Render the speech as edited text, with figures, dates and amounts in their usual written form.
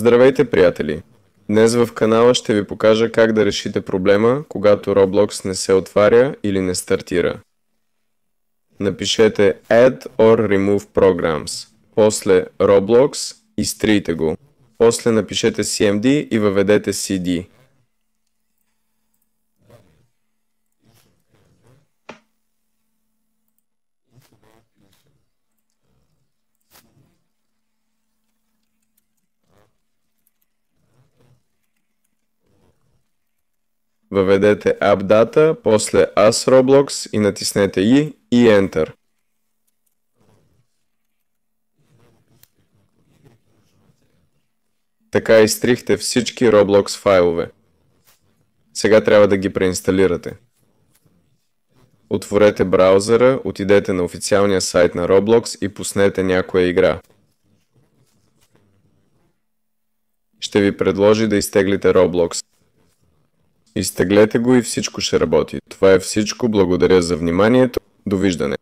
Здравейте, приятели! Днес в канала ще ви покажа как да решите проблема, когато Roblox не се отваря или не стартира. Напишете Add or Remove Programs, после Roblox, изтрийте го, после напишете CMD и въведете CD. Въведете AppData, после AsRoblox и натиснете и Enter. Така изтрихте всички Roblox файлове. Сега трябва да ги преинсталирате. Отворете браузъра, отидете на официалния сайт на Roblox и пуснете някоя игра. Ще ви предложи да изтеглите Roblox. Изтеглете го и всичко ще работи. Това е всичко. Благодаря за вниманието. Довиждане!